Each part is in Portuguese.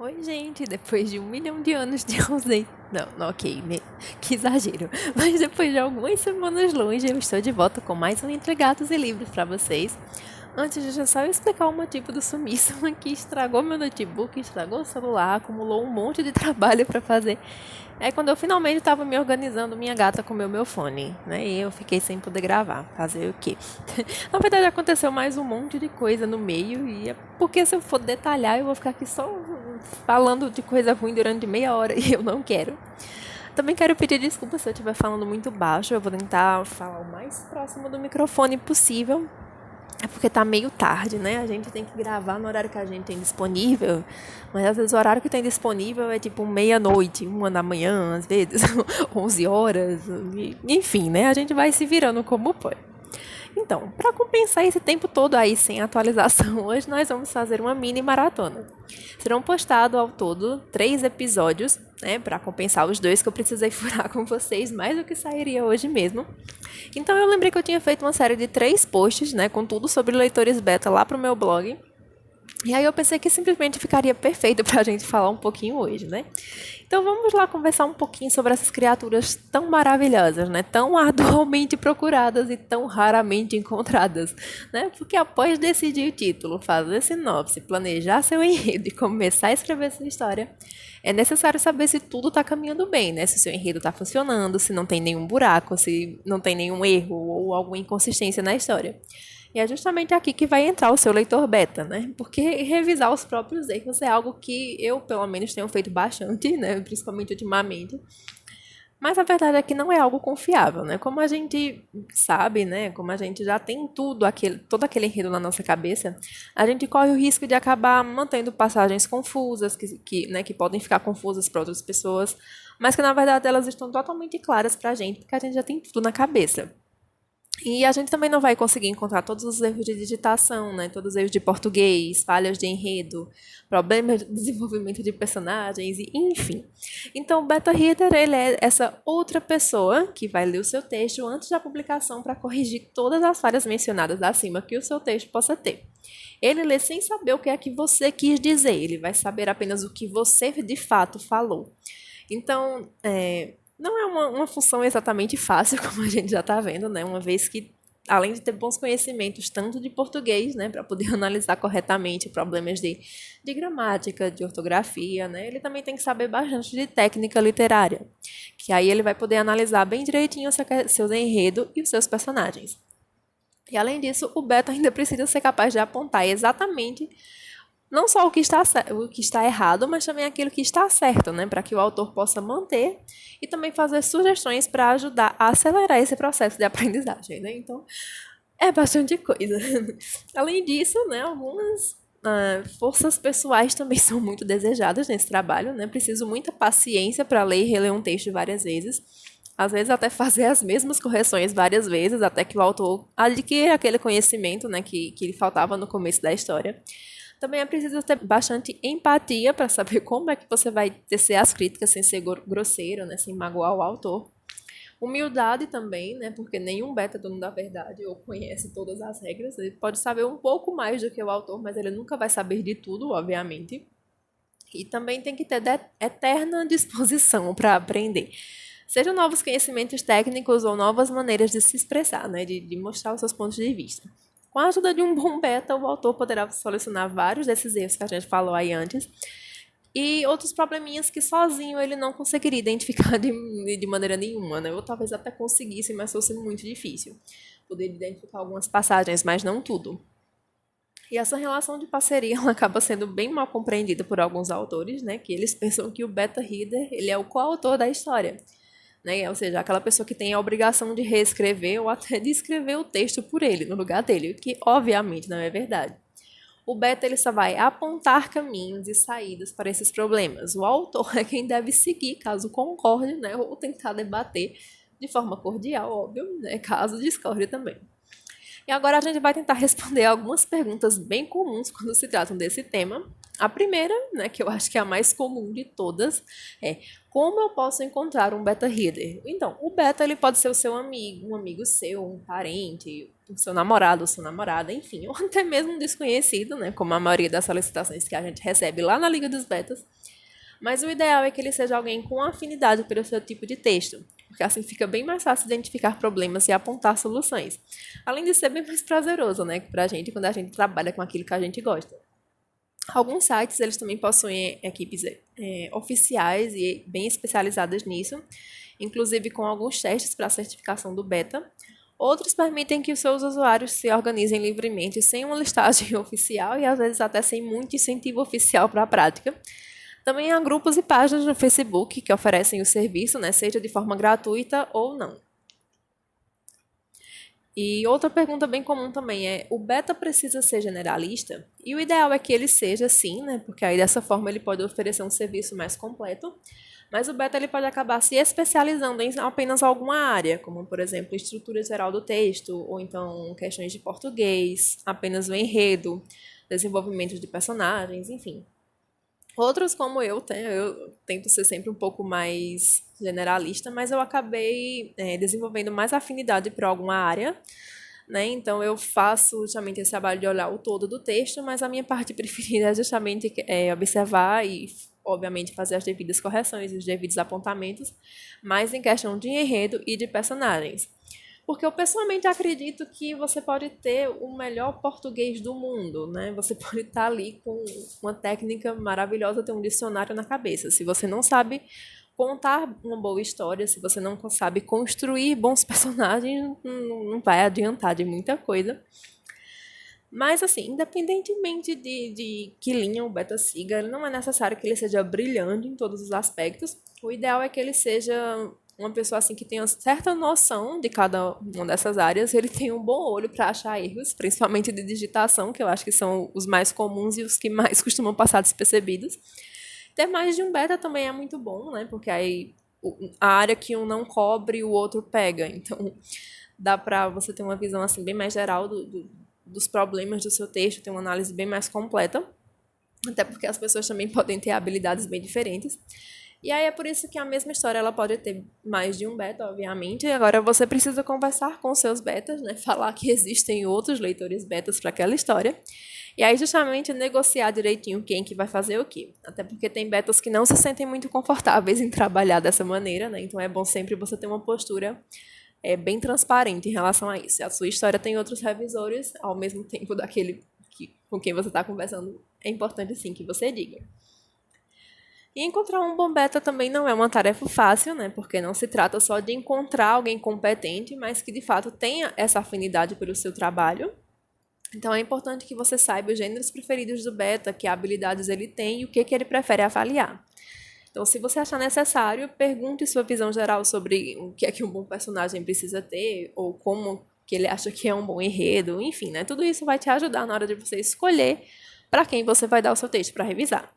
Oi, gente, depois de 1 milhão de anos de ausência. Não, ok, que exagero. Mas depois de algumas semanas longe, eu estou de volta com mais um Entre Gatos e Livros para vocês. Antes, deixa eu só explicar o motivo do sumiço, que estragou meu notebook, estragou o celular, acumulou um monte de trabalho para fazer. Aí quando eu finalmente estava me organizando, minha gata comeu meu fone, né? E eu fiquei sem poder gravar. Fazer o quê? Na verdade, aconteceu mais um monte de coisa no meio, e é porque se eu for detalhar, eu vou ficar aqui só falando de coisa ruim durante meia hora e eu não quero. Também quero pedir desculpa se eu estiver falando muito baixo, eu vou tentar falar o mais próximo do microfone possível. É porque tá meio tarde, né? A gente tem que gravar no horário que a gente tem disponível, mas às vezes o horário que tem disponível é tipo meia-noite, 1 da manhã, às vezes 11 horas, enfim, né? A gente vai se virando como pode. Então, para compensar esse tempo todo aí sem atualização, hoje nós vamos fazer uma mini maratona. Serão postados ao todo 3 episódios, né, para compensar os 2 que eu precisei furar com vocês, mais do que sairia hoje mesmo. Então eu lembrei que eu tinha feito uma série de 3 posts, né, com tudo sobre leitores beta lá pro meu blog. E aí eu pensei que simplesmente ficaria perfeito para a gente falar um pouquinho hoje, né? Então vamos lá conversar um pouquinho sobre essas criaturas tão maravilhosas, né? Tão arduamente procuradas e tão raramente encontradas, né? Porque após decidir o título, fazer sinopse, planejar seu enredo e começar a escrever sua história, é necessário saber se tudo está caminhando bem, né? Se o seu enredo está funcionando, se não tem nenhum buraco, se não tem nenhum erro ou alguma inconsistência na história. E é justamente aqui que vai entrar o seu leitor beta, né? Porque revisar os próprios erros é algo que eu, pelo menos, tenho feito bastante, né? Principalmente ultimamente. Mas a verdade é que não é algo confiável, né? Como a gente sabe, né? Como a gente já tem todo aquele enredo na nossa cabeça, a gente corre o risco de acabar mantendo passagens confusas, né, que podem ficar confusas para outras pessoas, mas que na verdade elas estão totalmente claras para a gente, porque a gente já tem tudo na cabeça. E a gente também não vai conseguir encontrar todos os erros de digitação, né? Todos os erros de português, falhas de enredo, problemas de desenvolvimento de personagens, e enfim. Então, o beta reader ele é essa outra pessoa que vai ler o seu texto antes da publicação para corrigir todas as falhas mencionadas acima que o seu texto possa ter. Ele lê sem saber o que é que você quis dizer, ele vai saber apenas o que você de fato falou. Então, não é uma função exatamente fácil, como a gente já está vendo, né? Uma vez que, além de ter bons conhecimentos, tanto de português, né, para poder analisar corretamente problemas de gramática, de ortografia, né, ele também tem que saber bastante de técnica literária, que aí ele vai poder analisar bem direitinho o seu enredo e os seus personagens. E, além disso, o beta ainda precisa ser capaz de apontar exatamente não só o que está errado, mas também aquilo que está certo, né? Para que o autor possa manter e também fazer sugestões para ajudar a acelerar esse processo de aprendizagem, né? Então, é bastante coisa. Além disso, né, algumas forças pessoais também são muito desejadas nesse trabalho, né? Preciso muita paciência para ler e reler um texto várias vezes. Às vezes até fazer as mesmas correções várias vezes, até que o autor adquira aquele conhecimento, né, que lhe faltava no começo da história. Também é preciso ter bastante empatia para saber como é que você vai tecer as críticas sem ser grosseiro, né, sem magoar o autor. Humildade também, né, porque nenhum beta é dono da verdade ou conhece todas as regras. Ele pode saber um pouco mais do que o autor, mas ele nunca vai saber de tudo, obviamente. E também tem que ter eterna disposição para aprender. Sejam novos conhecimentos técnicos ou novas maneiras de se expressar, né, de mostrar os seus pontos de vista. Com a ajuda de um bom beta, o autor poderá solucionar vários desses erros que a gente falou aí antes e outros probleminhas que sozinho ele não conseguiria identificar de maneira nenhuma, né? Ou talvez até conseguisse, mas fosse muito difícil. Poder identificar algumas passagens, mas não tudo. E essa relação de parceria ela acaba sendo bem mal compreendida por alguns autores, né? Que eles pensam que o beta reader ele é o coautor da história. Né? Ou seja, aquela pessoa que tem a obrigação de reescrever ou até de escrever o texto por ele, no lugar dele, o que obviamente não é verdade. O beta ele só vai apontar caminhos e saídas para esses problemas. O autor é quem deve seguir, caso concorde, né? Ou tentar debater de forma cordial, óbvio, né? Caso discorde também. E agora a gente vai tentar responder algumas perguntas bem comuns quando se tratam desse tema. A primeira, né, que eu acho que é a mais comum de todas, é como eu posso encontrar um beta reader? Então, o beta ele pode ser o seu amigo, um amigo seu, um parente, o seu namorado, ou sua namorada, enfim, ou até mesmo um desconhecido, né, como a maioria das solicitações que a gente recebe lá na Liga dos Betas. Mas o ideal é que ele seja alguém com afinidade pelo seu tipo de texto, porque assim fica bem mais fácil identificar problemas e apontar soluções. Além de ser bem mais prazeroso, né, pra gente quando a gente trabalha com aquilo que a gente gosta. Alguns sites eles também possuem equipes oficiais e bem especializadas nisso, inclusive com alguns testes para a certificação do beta. Outros permitem que os seus usuários se organizem livremente sem uma listagem oficial e às vezes até sem muito incentivo oficial para a prática. Também há grupos e páginas no Facebook que oferecem o serviço, né, seja de forma gratuita ou não. E outra pergunta bem comum também é: o beta precisa ser generalista? E o ideal é que ele seja sim, né? Porque aí dessa forma ele pode oferecer um serviço mais completo. Mas o beta ele pode acabar se especializando em apenas alguma área, como por exemplo, estrutura geral do texto, ou então questões de português, apenas o enredo, desenvolvimento de personagens, enfim. Outros, como eu tento ser sempre um pouco mais generalista, mas eu acabei desenvolvendo mais afinidade para alguma área, né? Então eu faço justamente esse trabalho de olhar o todo do texto, mas a minha parte preferida é justamente observar e, obviamente, fazer as devidas correções, os devidos apontamentos, mais em questão de enredo e de personagens. Porque eu pessoalmente acredito que você pode ter o melhor português do mundo, né? Você pode estar ali com uma técnica maravilhosa, ter um dicionário na cabeça. Se você não sabe contar uma boa história, se você não sabe construir bons personagens, não vai adiantar de muita coisa. Mas, assim, independentemente de que linha o beta siga, não é necessário que ele seja brilhante em todos os aspectos. O ideal é que ele seja uma pessoa assim que tenha certa noção de cada uma dessas áreas, ele tem um bom olho para achar erros, principalmente de digitação, que eu acho que são os mais comuns e os que mais costumam passar despercebidos. Ter mais de um beta também é muito bom, né? Porque aí a área que um não cobre, o outro pega. Então, dá para você ter uma visão assim bem mais geral dos problemas do seu texto, ter uma análise bem mais completa. Até porque as pessoas também podem ter habilidades bem diferentes. E aí é por isso que a mesma história ela pode ter mais de um beta, obviamente. E agora você precisa conversar com seus betas, né? Falar que existem outros leitores betas para aquela história. E aí justamente negociar direitinho quem que vai fazer o quê. Até porque tem betas que não se sentem muito confortáveis em trabalhar dessa maneira, né? Então é bom sempre você ter uma postura bem transparente em relação a isso. Se a sua história tem outros revisores, ao mesmo tempo daquele com quem você está conversando, é importante sim que você diga. E encontrar um bom beta também não é uma tarefa fácil, né? Porque não se trata só de encontrar alguém competente, mas que de fato tenha essa afinidade pelo seu trabalho. Então é importante que você saiba os gêneros preferidos do beta, que habilidades ele tem e o que ele prefere avaliar. Então, se você achar necessário, pergunte sua visão geral sobre o que é que um bom personagem precisa ter, ou como que ele acha que é um bom enredo, enfim, né? Tudo isso vai te ajudar na hora de você escolher para quem você vai dar o seu texto para revisar.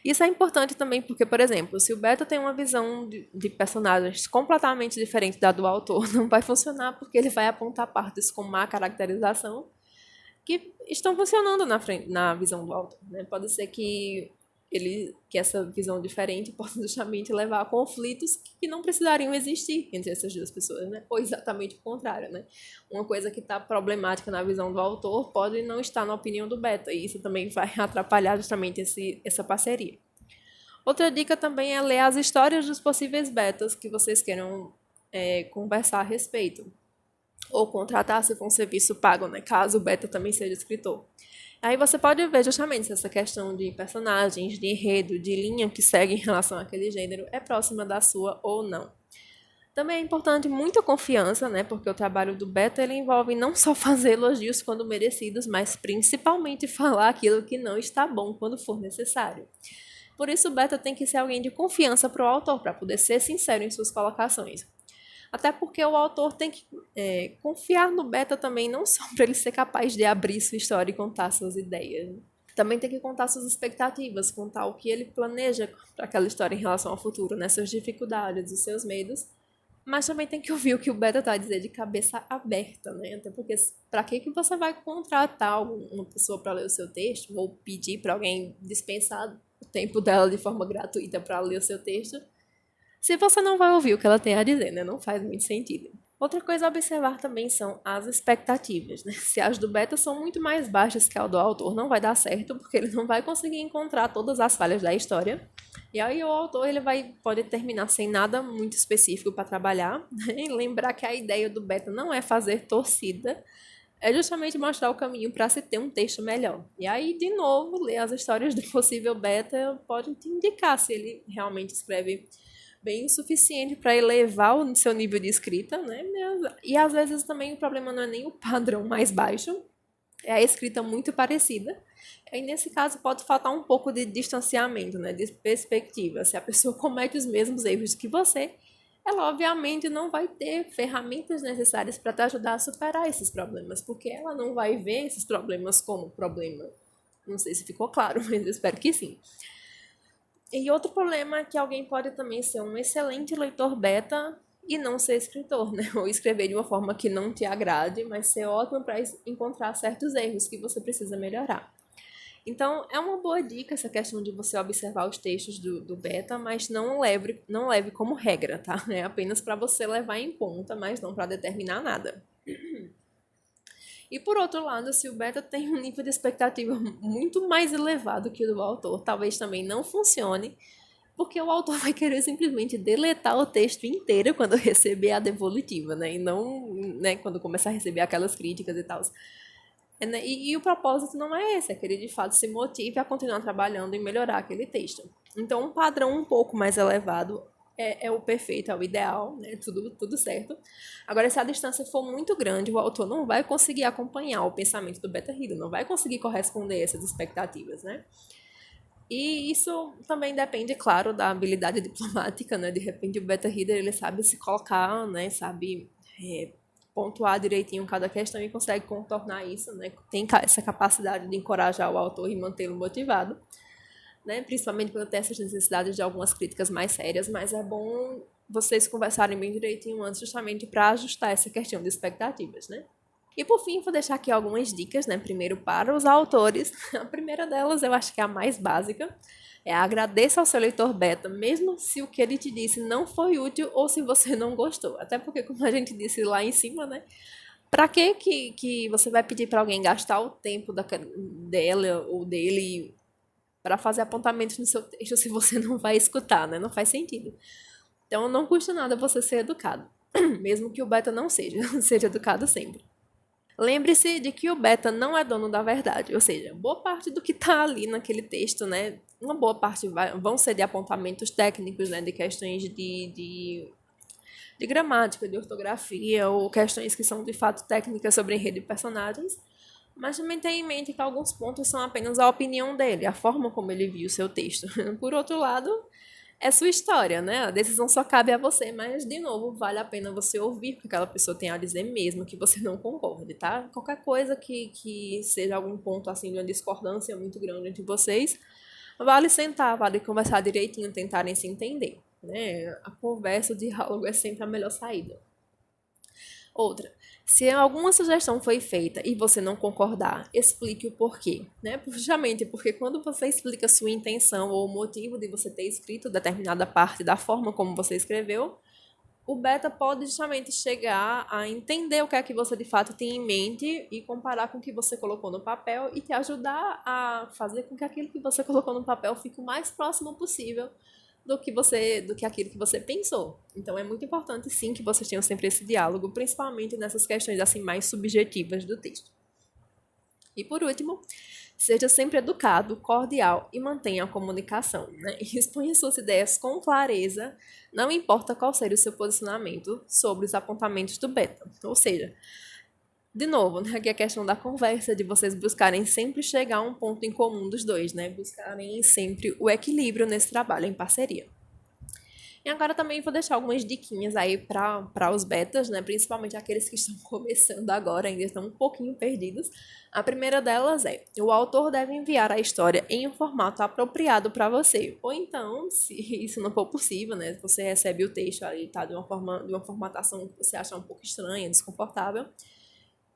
Isso é importante também porque, por exemplo, se o beta tem uma visão de personagens completamente diferente da do autor, não vai funcionar porque ele vai apontar partes com má caracterização que estão funcionando na visão do autor. Né? Pode ser que essa visão diferente possa justamente levar a conflitos que não precisariam existir entre essas duas pessoas, né? Ou exatamente o contrário, né? Uma coisa que está problemática na visão do autor pode não estar na opinião do beta, e isso também vai atrapalhar justamente essa parceria. Outra dica também é ler as histórias dos possíveis betas que vocês queiram conversar a respeito, ou contratar se for um serviço pago, né? Caso o beta também seja escritor. Aí você pode ver justamente se essa questão de personagens, de enredo, de linha que segue em relação àquele gênero é próxima da sua ou não. Também é importante muita confiança, né? Porque o trabalho do beta ele envolve não só fazer elogios quando merecidos, mas principalmente falar aquilo que não está bom quando for necessário. Por isso, o beta tem que ser alguém de confiança para o autor, para poder ser sincero em suas colocações. Até porque o autor tem que confiar no beta também, não só para ele ser capaz de abrir sua história e contar suas ideias. Também tem que contar suas expectativas, contar o que ele planeja para aquela história em relação ao futuro, né? Suas dificuldades e seus medos, Mas também tem que ouvir o que o beta tá a dizer de cabeça aberta, né? Até porque para que você vai contratar uma pessoa para ler o seu texto ou pedir para alguém dispensar o tempo dela de forma gratuita para ler o seu texto, se você não vai ouvir o que ela tem a dizer, né? Não faz muito sentido. Outra coisa a observar também são as expectativas, né? Se as do beta são muito mais baixas que a do autor, não vai dar certo, porque ele não vai conseguir encontrar todas as falhas da história. E aí o autor pode terminar sem nada muito específico para trabalhar, né? E lembrar que a ideia do beta não é fazer torcida, é justamente mostrar o caminho para se ter um texto melhor. E aí, de novo, ler as histórias do possível beta pode te indicar se ele realmente escreve bem o suficiente para elevar o seu nível de escrita, né? E às vezes também o problema não é nem o padrão mais baixo, é a escrita muito parecida. E nesse caso pode faltar um pouco de distanciamento, né? De perspectiva. Se a pessoa comete os mesmos erros que você, ela obviamente não vai ter ferramentas necessárias para te ajudar a superar esses problemas, porque ela não vai ver esses problemas como problema. Não sei se ficou claro, mas eu espero que sim. E outro problema é que alguém pode também ser um excelente leitor beta e não ser escritor, né? Ou escrever de uma forma que não te agrade, mas ser ótimo para encontrar certos erros que você precisa melhorar. Então, é uma boa dica essa questão de você observar os textos do beta, mas não leve como regra, tá? É apenas para você levar em conta, mas não para determinar nada. E por outro lado, se o beta tem um nível de expectativa muito mais elevado que o do autor, talvez também não funcione, porque o autor vai querer simplesmente deletar o texto inteiro quando receber a devolutiva, né? E não, né, quando começar a receber aquelas críticas e tal. E o propósito não é esse, é que ele de fato se motive a continuar trabalhando e melhorar aquele texto. Então, um padrão um pouco mais elevado é o perfeito, é o ideal, né? Tudo certo. Agora, se a distância for muito grande, o autor não vai conseguir acompanhar o pensamento do beta reader, não vai conseguir corresponder a essas expectativas, né? E isso também depende, claro, da habilidade diplomática, né? De repente o beta reader ele sabe se colocar, né? Sabe pontuar direitinho cada questão e consegue contornar isso, né? Tem essa capacidade de encorajar o autor e mantê-lo motivado, né? Principalmente quando tem essas necessidades de algumas críticas mais sérias, mas é bom vocês conversarem bem direitinho antes, justamente para ajustar essa questão de expectativas, né? E por fim, vou deixar aqui algumas dicas, né? Primeiro para os autores. A primeira delas, eu acho que é a mais básica, é agradeça ao seu leitor beta, mesmo se o que ele te disse não foi útil ou se você não gostou. Até porque, como a gente disse lá em cima, né? Pra que você vai pedir para alguém gastar o tempo dela ou dele para fazer apontamentos no seu texto se você não vai escutar, né? Não faz sentido. Então, não custa nada você ser educado, mesmo que o beta não seja. Seja educado sempre. Lembre-se de que o beta não é dono da verdade, ou seja, boa parte do que está ali naquele texto, né, uma boa parte vão ser de apontamentos técnicos, né, de questões de gramática, de ortografia, ou questões que são de fato técnicas sobre enredo e personagens, mas também tenha em mente que alguns pontos são apenas a opinião dele, a forma como ele viu o seu texto. Por outro lado, é sua história, né? A decisão só cabe a você, mas, de novo, vale a pena você ouvir o que aquela pessoa tem a dizer mesmo que você não concorde, tá? Qualquer coisa que seja algum ponto, assim, de uma discordância muito grande entre vocês, vale sentar, vale conversar direitinho, tentarem se entender, né? A conversa, o diálogo é sempre a melhor saída. Outra, se alguma sugestão foi feita e você não concordar, explique o porquê, né? Justamente porque quando você explica a sua intenção ou o motivo de você ter escrito determinada parte da forma como você escreveu, o beta pode justamente chegar a entender o que é que você de fato tem em mente e comparar com o que você colocou no papel e te ajudar a fazer com que aquilo que você colocou no papel fique o mais próximo possível do que aquilo que você pensou. Então é muito importante sim que vocês tenham sempre esse diálogo, principalmente nessas questões assim mais subjetivas do texto. E por último, seja sempre educado, cordial e mantenha a comunicação, né? E exponha suas ideias com clareza, não importa qual seja o seu posicionamento sobre os apontamentos do beta. Ou seja, de novo, né, aqui a questão da conversa, de vocês buscarem sempre chegar a um ponto em comum dos dois, né? Buscarem sempre o equilíbrio nesse trabalho em parceria. E agora também vou deixar algumas diquinhas aí para os betas, né? Principalmente aqueles que estão começando agora, ainda estão um pouquinho perdidos. A primeira delas é: o autor deve enviar a história em um formato apropriado para você. Ou então, se isso não for possível, né? Você recebe o texto ali, tá? De uma formatação que você acha um pouco estranha, desconfortável.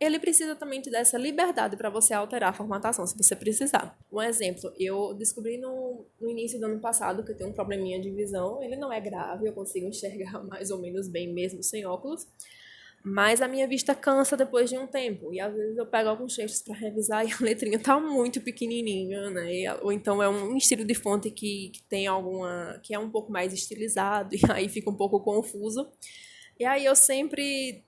Ele precisa também te dar essa liberdade para você alterar a formatação, se você precisar. Um exemplo, eu descobri no início do ano passado que eu tenho um probleminha de visão. Ele não é grave, eu consigo enxergar mais ou menos bem mesmo sem óculos. Mas a minha vista cansa depois de um tempo. E às vezes eu pego alguns textos para revisar e a letrinha tá muito pequenininha, né? Ou então é um estilo de fonte que tem alguma... que é um pouco mais estilizado e aí fica um pouco confuso. E aí eu sempre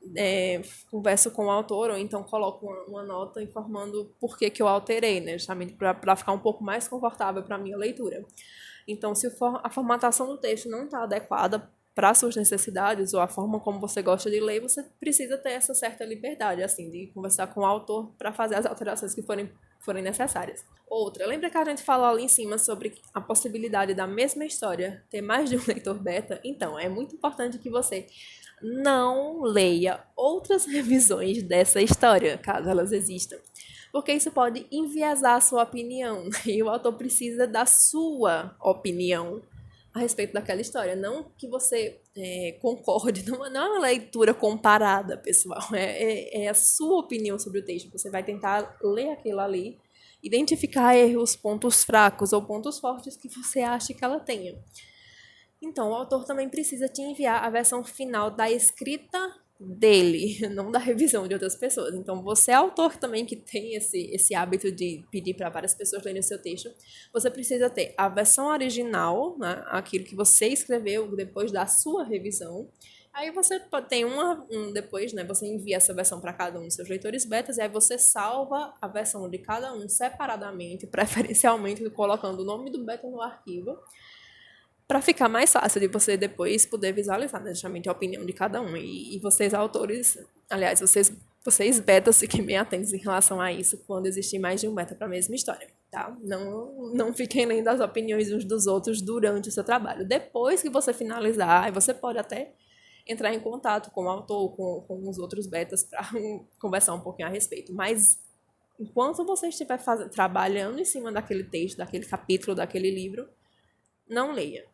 converso com o autor, ou então coloco uma nota informando por que eu alterei, né? Justamente para ficar um pouco mais confortável para a minha leitura. Então, se a formatação do texto não está adequada para suas necessidades, ou a forma como você gosta de ler, você precisa ter essa certa liberdade, assim, de conversar com o autor para fazer as alterações que forem necessárias. Outra, lembra que a gente falou ali em cima sobre a possibilidade da mesma história ter mais de um leitor beta? Então, é muito importante que você não leia outras revisões dessa história, caso elas existam, porque isso pode enviesar a sua opinião, e o autor precisa da sua opinião a respeito daquela história, não que você concorde, não é uma leitura comparada, pessoal, é a sua opinião sobre o texto. Você vai tentar ler aquilo ali, identificar erros, pontos fracos ou pontos fortes que você acha que ela tenha. Então, o autor também precisa te enviar a versão final da escrita dele, não da revisão de outras pessoas. Então, você é autor também que tem esse hábito de pedir para várias pessoas lerem o seu texto. Você precisa ter a versão original, né, aquilo que você escreveu depois da sua revisão. Aí você tem depois, né, você envia essa versão para cada um dos seus leitores betas, e aí você salva a versão de cada um separadamente, preferencialmente colocando o nome do beta no arquivo, para ficar mais fácil de você depois poder visualizar, né, justamente a opinião de cada um. E vocês, autores, aliás, vocês betas, fiquem bem atentos em relação a isso quando existir mais de um beta para a mesma história, tá? Não fiquem lendo as opiniões uns dos outros durante o seu trabalho. Depois que você finalizar, você pode até entrar em contato com o autor, com os outros betas, para conversar um pouquinho a respeito. Mas enquanto você estiver trabalhando em cima daquele texto, daquele capítulo, daquele livro, não leia.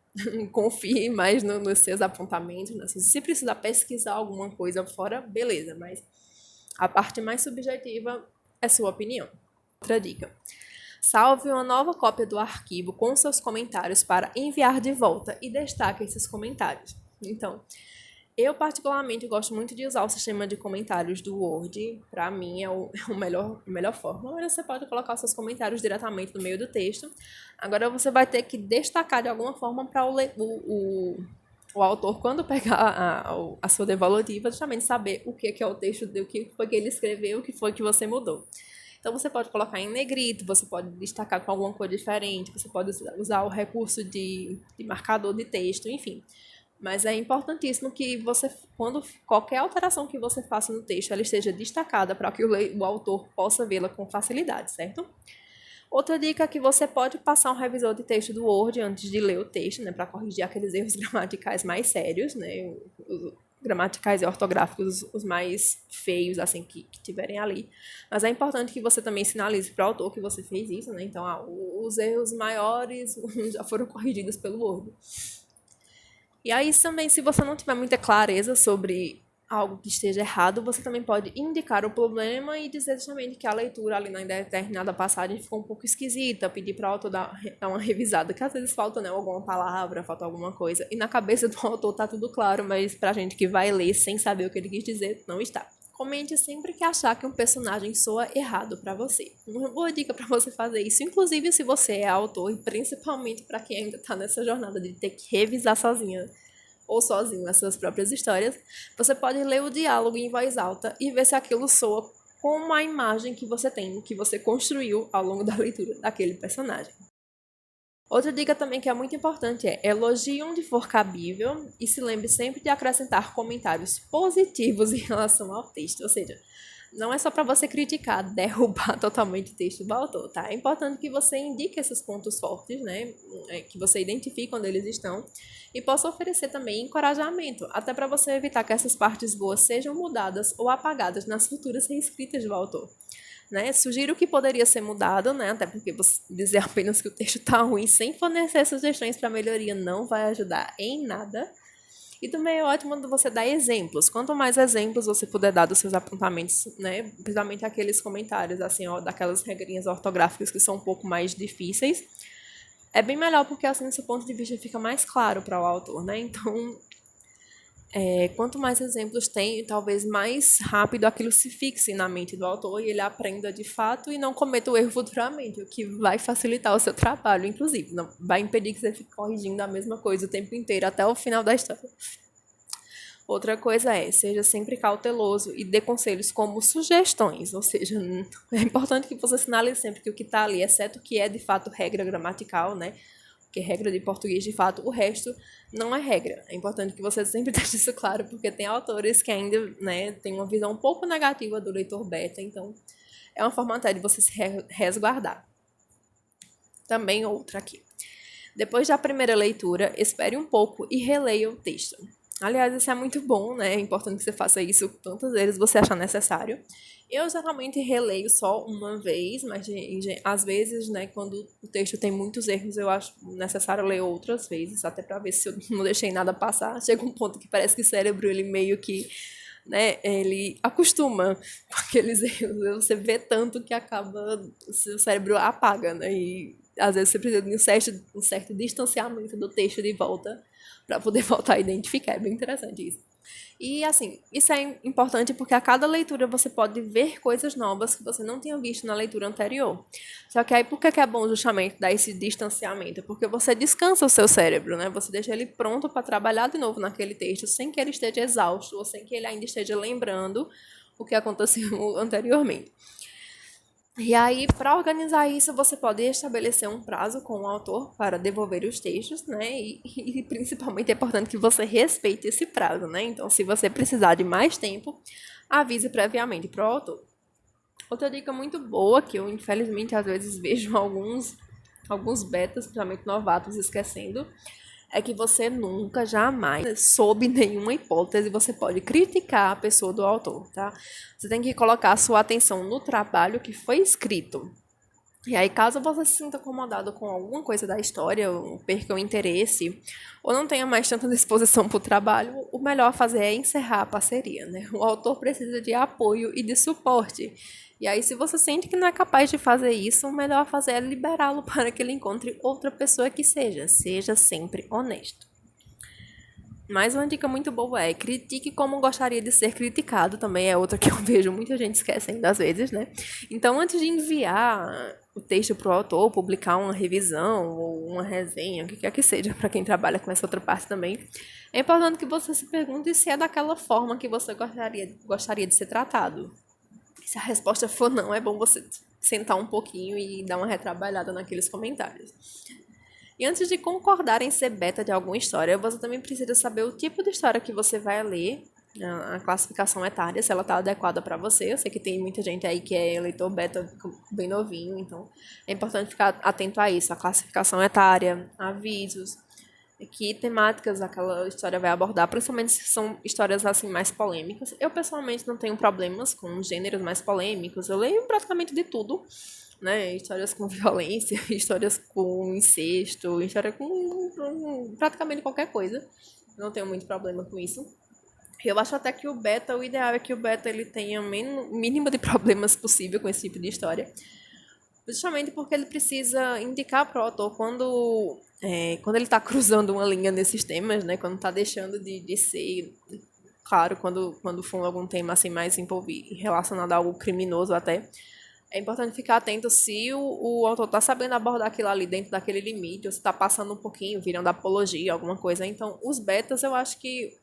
Confie mais nos seus apontamentos. Né? Se precisar pesquisar alguma coisa fora, beleza, mas a parte mais subjetiva é sua opinião. Outra dica: salve uma nova cópia do arquivo com seus comentários para enviar de volta e destaque esses comentários. Então, eu particularmente gosto muito de usar o sistema de comentários do Word. Para mim é a melhor forma. Mas você pode colocar os seus comentários diretamente no meio do texto. Agora você vai ter que destacar de alguma forma para o autor, quando pegar a sua devolutiva, justamente saber o que é o texto, o que foi que ele escreveu, o que foi que você mudou. Então você pode colocar em negrito, você pode destacar com alguma cor diferente, você pode usar o recurso de marcador de texto, enfim. Mas é importantíssimo que você, quando qualquer alteração que você faça no texto, ela esteja destacada para que o autor possa vê-la com facilidade, certo? Outra dica é que você pode passar um revisor de texto do Word antes de ler o texto, né, para corrigir aqueles erros gramaticais mais sérios, né, os gramaticais e ortográficos, os mais feios, assim, que tiverem ali. Mas é importante que você também sinalize para o autor que você fez isso, né, então os erros maiores já foram corrigidos pelo Word. E aí também, se você não tiver muita clareza sobre algo que esteja errado, você também pode indicar o problema e dizer justamente que a leitura ali na determinada passagem ficou um pouco esquisita, pedir para o autor dar uma revisada, que às vezes falta, né, alguma palavra, falta alguma coisa, e na cabeça do autor tá tudo claro, mas pra gente que vai ler sem saber o que ele quis dizer, não está. Comente sempre que achar que um personagem soa errado para você. Uma boa dica para você fazer isso, inclusive se você é autor, e principalmente para quem ainda está nessa jornada de ter que revisar sozinha ou sozinho as suas próprias histórias, você pode ler o diálogo em voz alta e ver se aquilo soa como a imagem que você tem, que você construiu ao longo da leitura daquele personagem. Outra dica também que é muito importante é: elogie onde for cabível e se lembre sempre de acrescentar comentários positivos em relação ao texto. Ou seja, Não é só para você criticar, derrubar totalmente o texto do autor, tá? É importante que você indique esses pontos fortes, né? Que você identifique onde eles estão e possa oferecer também encorajamento, até para você evitar que essas partes boas sejam mudadas ou apagadas nas futuras reescritas do autor. Né? Sugiro que poderia ser mudado, né? Até porque você dizer apenas que o texto está ruim sem fornecer sugestões para melhoria não vai ajudar em nada. E também é ótimo você dar exemplos. Quanto mais exemplos você puder dar dos seus apontamentos, né? Principalmente aqueles comentários, assim, ó, daquelas regrinhas ortográficas que são um pouco mais difíceis, é bem melhor porque assim seu ponto de vista fica mais claro para o autor, né? Então, quanto mais exemplos tem, talvez mais rápido aquilo se fixe na mente do autor e ele aprenda de fato e não cometa o erro futuramente, o que vai facilitar o seu trabalho, inclusive. Não vai impedir que você fique corrigindo a mesma coisa o tempo inteiro até o final da história. Outra coisa seja sempre cauteloso e dê conselhos como sugestões, ou seja, é importante que você sinalize sempre que o que está ali, exceto o que é de fato regra gramatical, né? Que é regra de português de fato, o resto não é regra. É importante que você sempre deixe isso claro, porque tem autores que ainda, né, têm uma visão um pouco negativa do leitor beta, então é uma forma até de você se resguardar. Também outra aqui. Depois da primeira leitura, espere um pouco e releia o texto. Aliás, isso é muito bom, né? É importante que você faça isso tantas vezes você achar necessário. Eu geralmente releio só uma vez, mas às vezes, né, quando o texto tem muitos erros, eu acho necessário ler outras vezes, até para ver se eu não deixei nada passar. Chega um ponto que parece que o cérebro, ele meio que, né, ele acostuma com aqueles erros. Você vê tanto que acaba, o seu cérebro apaga, né? E às vezes você precisa de um certo distanciamento do texto de volta para poder voltar a identificar. É bem interessante isso. E, assim, isso é importante porque a cada leitura você pode ver coisas novas que você não tinha visto na leitura anterior. Só que aí, por que é bom justamente dar esse distanciamento? Porque você descansa o seu cérebro, né? Você deixa ele pronto para trabalhar de novo naquele texto sem que ele esteja exausto ou sem que ele ainda esteja lembrando o que aconteceu anteriormente. E aí, para organizar isso, você pode estabelecer um prazo com o autor para devolver os textos, né? E principalmente é importante que você respeite esse prazo, né? Então, se você precisar de mais tempo, avise previamente para o autor. Outra dica muito boa, que eu infelizmente às vezes vejo alguns betas, principalmente novatos, esquecendo, é que você nunca, jamais, sob nenhuma hipótese, você pode criticar a pessoa do autor, tá? Você tem que colocar a sua atenção no trabalho que foi escrito. E aí, caso você se sinta incomodado com alguma coisa da história, ou perca o interesse, ou não tenha mais tanta disposição para o trabalho, o melhor a fazer é encerrar a parceria, né? O autor precisa de apoio e de suporte. E aí, se você sente que não é capaz de fazer isso, o melhor a fazer é liberá-lo para que ele encontre outra pessoa que seja sempre honesto. Mais uma dica muito boa é critique como gostaria de ser criticado, também é outra que eu vejo muita gente esquecendo às vezes, né? Então, antes de enviar o texto para o autor, publicar uma revisão ou uma resenha, o que quer que seja, para quem trabalha com essa outra parte também, é importante que você se pergunte se é daquela forma que você gostaria de ser tratado. Se a resposta for não, é bom você sentar um pouquinho e dar uma retrabalhada naqueles comentários. E antes de concordar em ser beta de alguma história, você também precisa saber o tipo de história que você vai ler, a classificação etária, se ela está adequada para você. Eu sei que tem muita gente aí que é leitor beta bem novinho, então é importante ficar atento a isso, a classificação etária, avisos, que temáticas aquela história vai abordar, principalmente se são histórias assim mais polêmicas. Eu pessoalmente não tenho problemas com gêneros mais polêmicos, eu leio praticamente de tudo, né? Histórias com violência, histórias com incesto, história com praticamente qualquer coisa. Não tenho muito problema com isso. Eu acho até que o ideal é que o beta ele tenha o mínimo de problemas possível com esse tipo de história. Justamente porque ele precisa indicar para o autor quando ele está cruzando uma linha nesses temas, né? Quando está deixando de ser, claro, quando for algum tema assim mais envolvido, relacionado a algo criminoso até, é importante ficar atento se o autor está sabendo abordar aquilo ali dentro daquele limite, ou se está passando um pouquinho, virando apologia, alguma coisa. Então, os betas, eu acho que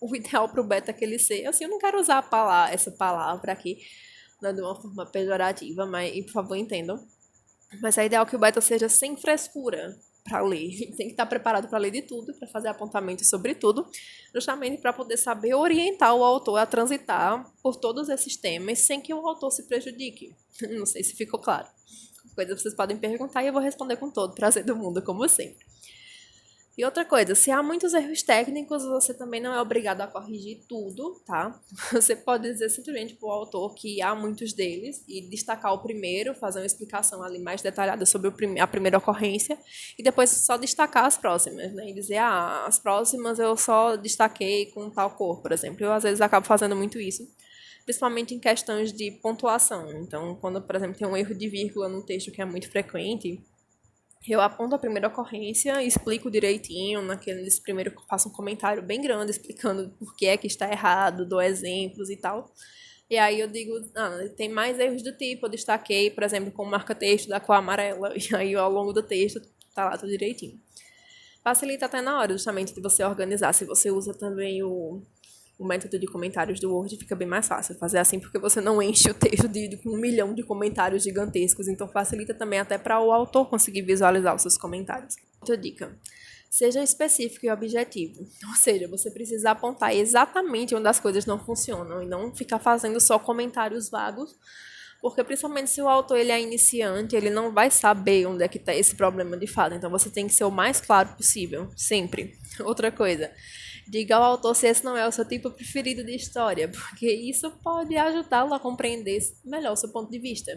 o ideal para o beta é que ele seja, assim, eu não quero usar essa palavra aqui, né, de uma forma pejorativa, mas, e por favor, entendam. Mas é ideal que o beta seja sem frescura, para ler. Tem que estar preparado para ler de tudo, para fazer apontamentos sobre tudo, justamente para poder saber orientar o autor a transitar por todos esses temas sem que o autor se prejudique. Não sei se ficou claro. Coisa vocês podem perguntar e eu vou responder com todo o prazer do mundo, como sempre. E outra coisa, se há muitos erros técnicos, você também não é obrigado a corrigir tudo, tá? Você pode dizer simplesmente para o autor que há muitos deles e destacar o primeiro, fazer uma explicação ali mais detalhada sobre a primeira ocorrência e depois só destacar as próximas, né? E dizer, as próximas eu só destaquei com tal cor, por exemplo. Eu, às vezes, acabo fazendo muito isso, principalmente em questões de pontuação. Então, quando, por exemplo, tem um erro de vírgula no texto que é muito frequente, eu aponto a primeira ocorrência, explico direitinho, naqueles primeiro faço um comentário bem grande explicando por que é que está errado, dou exemplos e tal. E aí eu digo, tem mais erros do tipo, eu destaquei, por exemplo, com marca-texto da cor amarela, e aí ao longo do texto tá lá tudo direitinho. Facilita até na hora, justamente, de você organizar. Se você usa também o método de comentários do Word, fica bem mais fácil fazer assim, porque você não enche o texto com 1 milhão de comentários gigantescos, então facilita também até para o autor conseguir visualizar os seus comentários. Outra dica: seja específico e objetivo, ou seja, você precisa apontar exatamente onde as coisas não funcionam e não ficar fazendo só comentários vagos, porque principalmente se o autor ele é iniciante, ele não vai saber onde é que está esse problema de fato, então você tem que ser o mais claro possível, sempre. Outra coisa: diga ao autor se esse não é o seu tipo preferido de história, porque isso pode ajudá-lo a compreender melhor o seu ponto de vista.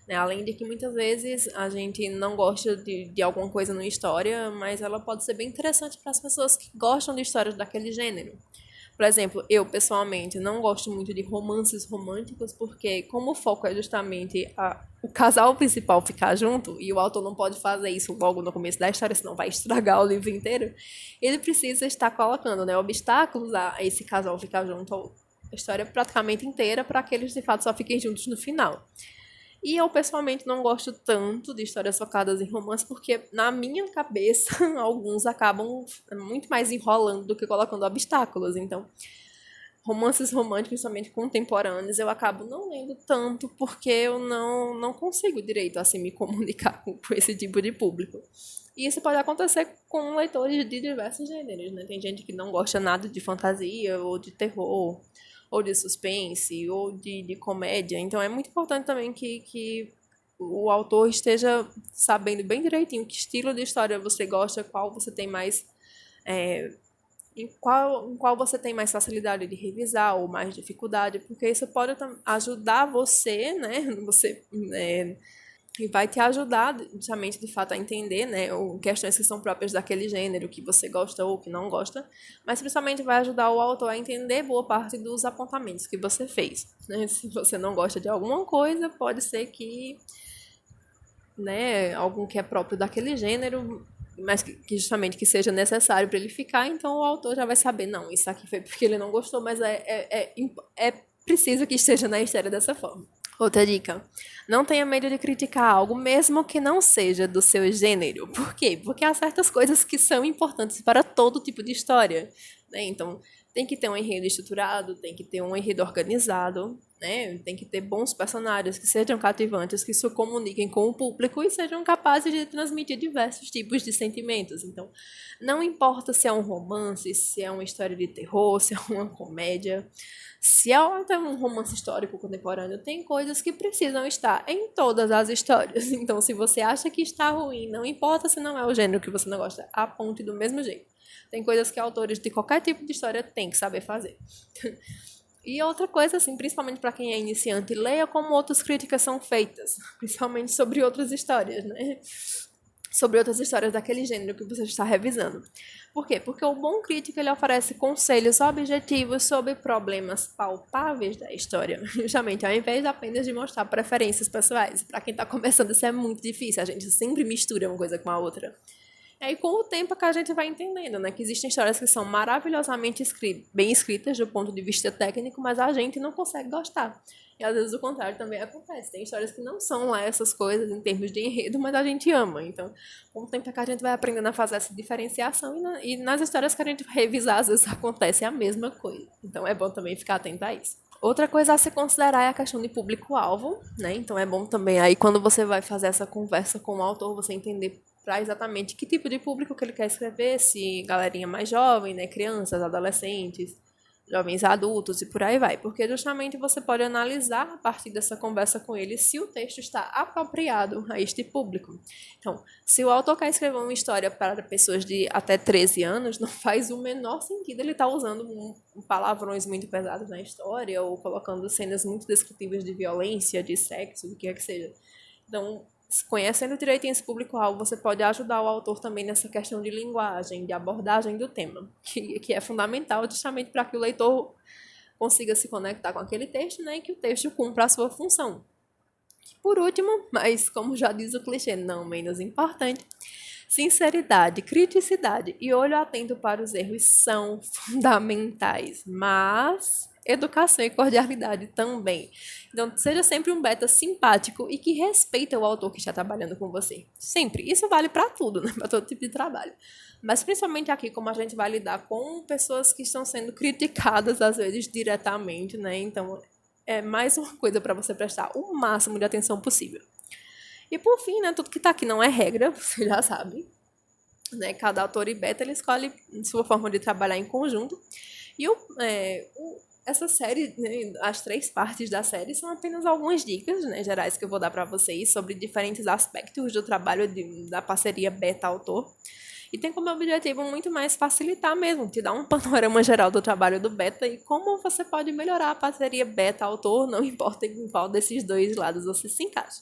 Né? Além de que muitas vezes a gente não gosta de alguma coisa numa história, mas ela pode ser bem interessante para as pessoas que gostam de histórias daquele gênero. Por exemplo, eu, pessoalmente, não gosto muito de romances românticos, porque como o foco é justamente o casal principal ficar junto, e o autor não pode fazer isso logo no começo da história, senão vai estragar o livro inteiro, ele precisa estar colocando, né, obstáculos a esse casal ficar junto a história praticamente inteira, para que eles, de fato, só fiquem juntos no final. E eu, pessoalmente, não gosto tanto de histórias focadas em romance, porque, na minha cabeça, alguns acabam muito mais enrolando do que colocando obstáculos. Então, romances românticos, principalmente contemporâneos, eu acabo não lendo tanto, porque eu não consigo direito, assim, me comunicar com esse tipo de público. E isso pode acontecer com leitores de diversos gêneros, né? Tem gente que não gosta nada de fantasia ou de terror, ou de suspense, ou de comédia. Então, é muito importante também que o autor esteja sabendo bem direitinho que estilo de história você gosta, qual você tem mais... em qual você tem mais facilidade de revisar ou mais dificuldade, porque isso pode ajudar você, né? E vai te ajudar, justamente, de fato, a entender, né, questões que são próprias daquele gênero, que você gosta ou que não gosta, mas principalmente vai ajudar o autor a entender boa parte dos apontamentos que você fez. Né? Se você não gosta de alguma coisa, pode ser que, né, algum que é próprio daquele gênero, mas que justamente que seja necessário para ele ficar, então o autor já vai saber, não, isso aqui foi porque ele não gostou, mas é preciso que esteja na história dessa forma. Outra dica: não tenha medo de criticar algo, mesmo que não seja do seu gênero. Por quê? Porque há certas coisas que são importantes para todo tipo de história. Né? Então, tem que ter um enredo estruturado, tem que ter um enredo organizado, né? Tem que ter bons personagens que sejam cativantes, que se comuniquem com o público e sejam capazes de transmitir diversos tipos de sentimentos. Então, não importa se é um romance, se é uma história de terror, se é uma comédia, se é até um romance histórico contemporâneo, tem coisas que precisam estar em todas as histórias. Então, se você acha que está ruim, não importa se não é o gênero que você não gosta, aponte do mesmo jeito. Tem coisas que autores de qualquer tipo de história têm que saber fazer. E outra coisa, assim, principalmente para quem é iniciante, leia como outras críticas são feitas, principalmente sobre outras histórias, né? Sobre outras histórias daquele gênero que você está revisando. Por quê? Porque o bom crítico ele oferece conselhos objetivos sobre problemas palpáveis da história, justamente ao invés de apenas de mostrar preferências pessoais. Para quem está começando, isso é muito difícil, a gente sempre mistura uma coisa com a outra. E aí, com o tempo que a gente vai entendendo, né, que existem histórias que são maravilhosamente bem escritas do ponto de vista técnico, mas a gente não consegue gostar. E às vezes o contrário também acontece. Tem histórias que não são lá essas coisas em termos de enredo, mas a gente ama. Então, com o tempo que a gente vai aprendendo a fazer essa diferenciação e nas histórias que a gente revisar, às vezes acontece a mesma coisa. Então, é bom também ficar atento a isso. Outra coisa a se considerar é a questão de público-alvo, né? Então, é bom também aí, quando você vai fazer essa conversa com o autor, você entender para exatamente que tipo de público que ele quer escrever, se galerinha mais jovem, né, crianças, adolescentes, jovens adultos e por aí vai, porque justamente você pode analisar a partir dessa conversa com ele se o texto está apropriado a este público. Então, se o autor quer escrever uma história para pessoas de até 13 anos, não faz o menor sentido ele estar usando palavrões muito pesados na história ou colocando cenas muito descritivas de violência, de sexo, do que quer que seja. Então, conhecendo direitinho esse público-alvo, você pode ajudar o autor também nessa questão de linguagem, de abordagem do tema, que é fundamental justamente para que o leitor consiga se conectar com aquele texto, né, e que o texto cumpra a sua função. Por último, mas como já diz o clichê, não menos importante, sinceridade, criticidade e olho atento para os erros são fundamentais, mas educação e cordialidade também. Então, seja sempre um beta simpático e que respeita o autor que está trabalhando com você. Sempre. Isso vale para tudo, né? Para todo tipo de trabalho. Mas principalmente aqui, como a gente vai lidar com pessoas que estão sendo criticadas, às vezes, diretamente, né? Então, é mais uma coisa para você prestar o máximo de atenção possível. E por fim, né, tudo que está aqui não é regra, você já sabe. Né, cada autor e beta ele escolhe sua forma de trabalhar em conjunto. E essa série, né, as 3 partes da série são apenas algumas dicas, né, gerais que eu vou dar para vocês sobre diferentes aspectos do trabalho da parceria beta-autor. E tem como objetivo muito mais facilitar mesmo, te dar um panorama geral do trabalho do beta e como você pode melhorar a parceria beta-autor, não importa em qual desses 2 lados você se encaixa.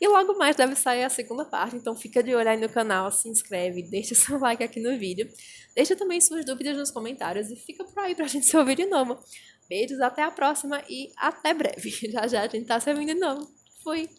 E logo mais deve sair a segunda parte, então fica de olho aí no canal, se inscreve, deixa seu like aqui no vídeo, deixa também suas dúvidas nos comentários e fica por aí pra gente se ouvir de novo. Beijos, até a próxima e até breve. Já já a gente tá se ouvindo de novo. Fui!